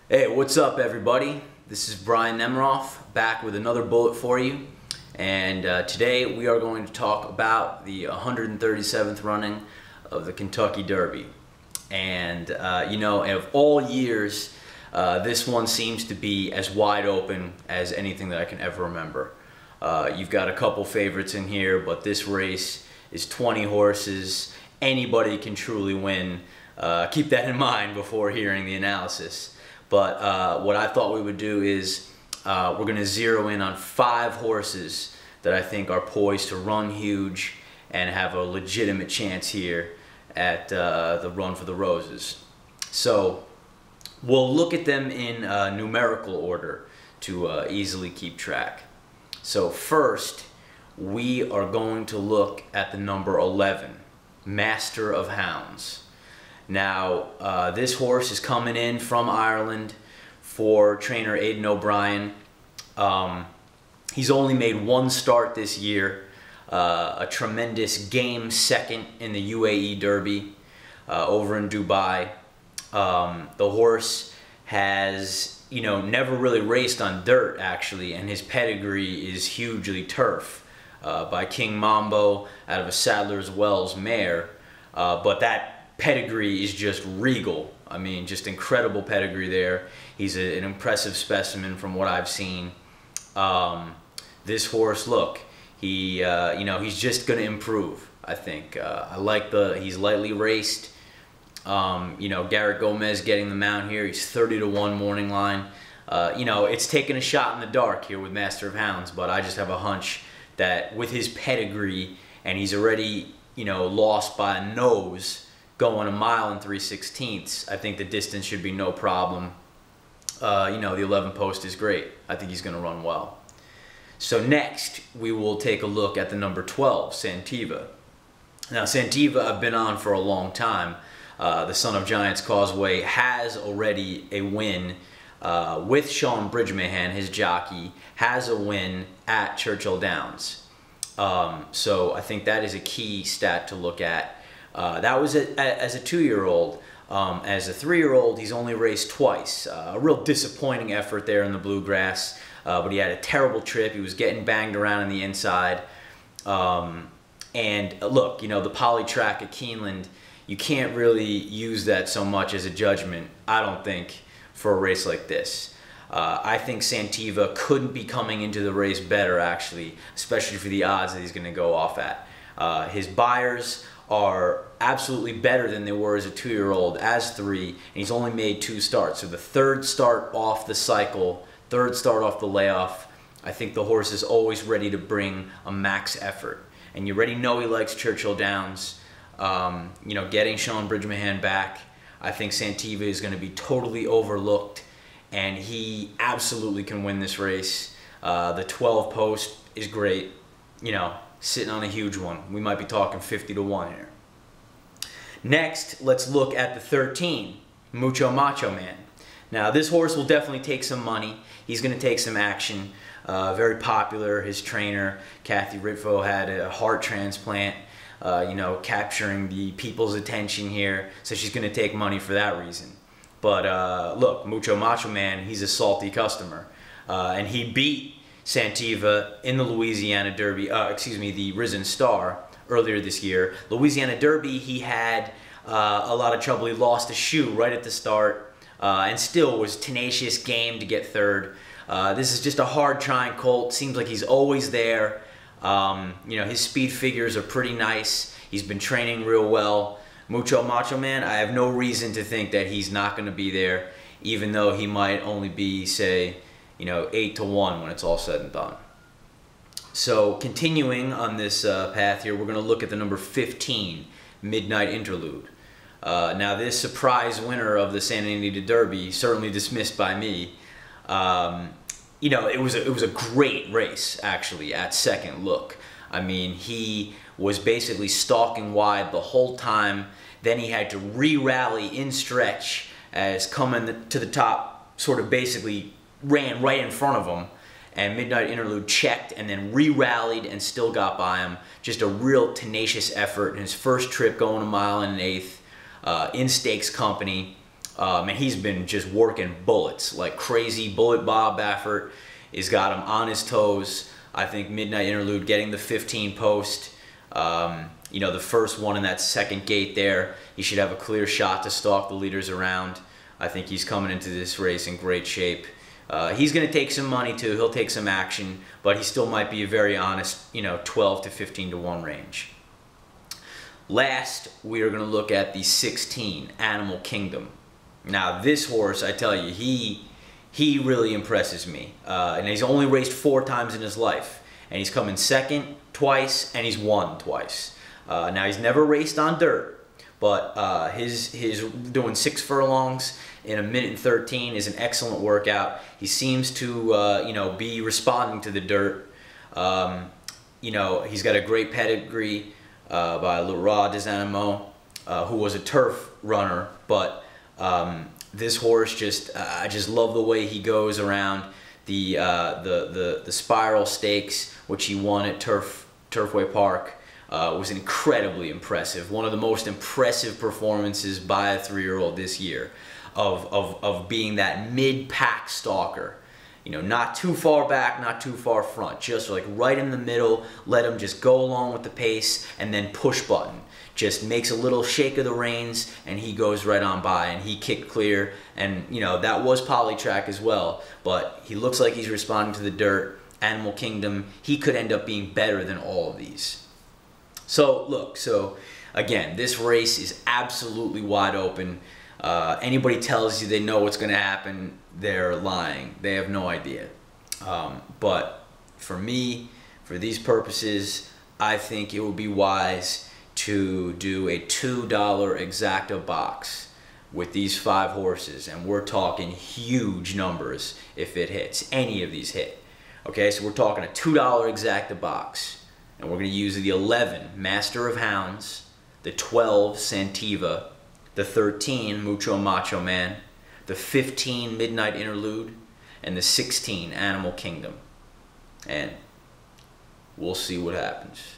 Hey, what's up everybody? This is Nemiroff back with another bullet for you. And today we are going to talk about the 137th running of the Kentucky Derby. And of all years, this one seems to be as wide open as anything that I can ever remember. You've got a couple favorites in here, but this race is 20 horses. Anybody can truly win. Keep that in mind before hearing the analysis. But what I thought we would do is we're going to zero in on 5 horses that I think are poised to run huge and have a legitimate chance here at the Run for the Roses. So we'll look at them in numerical order to easily keep track. So first, we are going to look at the number 11, Master of Hounds. Now, this horse is coming in from Ireland for trainer Aidan O'Brien. He's only made one start this year, a tremendous game second in the UAE Derby over in Dubai. The horse has, never really raced on dirt actually, and his pedigree is hugely turf by King Mambo out of a Sadler's Wells mare, but that pedigree is just regal. I mean, just incredible pedigree there. He's an impressive specimen from what I've seen. This horse, look, he's just going to improve, I think. I like he's lightly raced. Garrett Gomez getting the mount here. He's 30-1 morning line. It's taking a shot in the dark here with Master of Hounds, but I just have a hunch that with his pedigree, and he's already, lost by a nose, going 1 mile and 3/16, I think the distance should be no problem. The 11 post is great. I think he's going to run well. So next, we will take a look at the number 12, Santiva. Now, Santiva I've been on for a long time. The Son of Giants Causeway has already a win with Sean Bridgmahan, his jockey, has a win at Churchill Downs. So I think that is a key stat to look at. That was as a 2-year-old. As a 3-year-old, he's only raced twice. A real disappointing effort there in the bluegrass, but he had a terrible trip. He was getting banged around on the inside. And look, the poly track at Keeneland, you can't really use that so much as a judgment, I don't think, for a race like this. I think Santiva couldn't be coming into the race better, actually, especially for the odds that he's going to go off at. His buyers are absolutely better than they were as a 2-year-old, as 3, and he's only made 2 starts. So the 3rd start off the cycle, 3rd start off the layoff, I think the horse is always ready to bring a max effort. And you already know he likes Churchill Downs. Getting Sean Bridgmahan back, I think Santiva is going to be totally overlooked, and he absolutely can win this race. The 12 post is great, sitting on a huge one. We might be talking 50-1 here. Next, let's look at the 13, Mucho Macho Man. Now, this horse will definitely take some money. He's going to take some action. Very popular. His trainer, Kathy Ritvo, had a heart transplant, capturing the people's attention here. So she's going to take money for that reason. But look, Mucho Macho Man, he's a salty customer. And he beat Santiva in the Louisiana Derby, the Risen Star earlier this year. Louisiana Derby, he had a lot of trouble. He lost a shoe right at the start and still was tenacious, game to get 3rd. This is just a hard-trying colt. Seems like he's always there. His speed figures are pretty nice. He's been training real well. Mucho Macho Man, I have no reason to think that he's not going to be there, even though he might only be, say, 8-1 when it's all said and done. So continuing on this path here, we're going to look at the number 15, Midnight Interlude. Now this surprise winner of the Santa Anita Derby, certainly dismissed by me, it was a great race actually at second look. I mean, he was basically stalking wide the whole time. Then he had to re-rally in stretch as coming to the top sort of basically ran right in front of him, and Midnight Interlude checked and then re-rallied and still got by him. Just a real tenacious effort in his first trip, going 1 mile and 1/8 in stakes company. And he's been just working bullets like crazy. Bullet Bob Baffert has got him on his toes. I think Midnight Interlude getting the 15 post, you know, the first one in that second gate there, he should have a clear shot to stalk the leaders around. I think he's coming into this race in great shape. He's going to take some money too. He'll take some action, but he still might be a very honest, you know, 12 to 15 to 1 range. Last, we are going to look at the 16 Animal Kingdom. Now, this horse, I tell you, he really impresses me. And he's only raced 4 times in his life. And he's come in second twice, and he's won twice. Now, he's never raced on dirt, but his doing 6 furlongs in 1:13 is an excellent workout. He seems to, you know, be responding to the dirt. You know, he's got a great pedigree by Leroy des Animaux, who was a turf runner, but this horse I just love the way he goes around the Spiral Stakes, which he won at Turfway Park. Was incredibly impressive. One of the most impressive performances by a 3-year-old this year of being that mid-pack stalker. You know, not too far back, not too far front, just like right in the middle. Let him just go along with the pace and then push button. Just makes a little shake of the reins and he goes right on by, and he kicked clear. And you know, that was polytrack as well, but he looks like he's responding to the dirt. Animal Kingdom, he could end up being better than all of these. So look, again, this race is absolutely wide open. Anybody tells you they know what's going to happen, they're lying. They have no idea. But for me, for these purposes, I think it would be wise to do a $2 exacta box with these 5 horses, and we're talking huge numbers if it hits. Any of these hit. Okay, so we're talking a $2 exacta box, and we're going to use the 11 Master of Hounds, the 12 Santiva, the 13 Mucho Macho Man, the 15 Midnight Interlude, and the 16 Animal Kingdom. And we'll see what happens.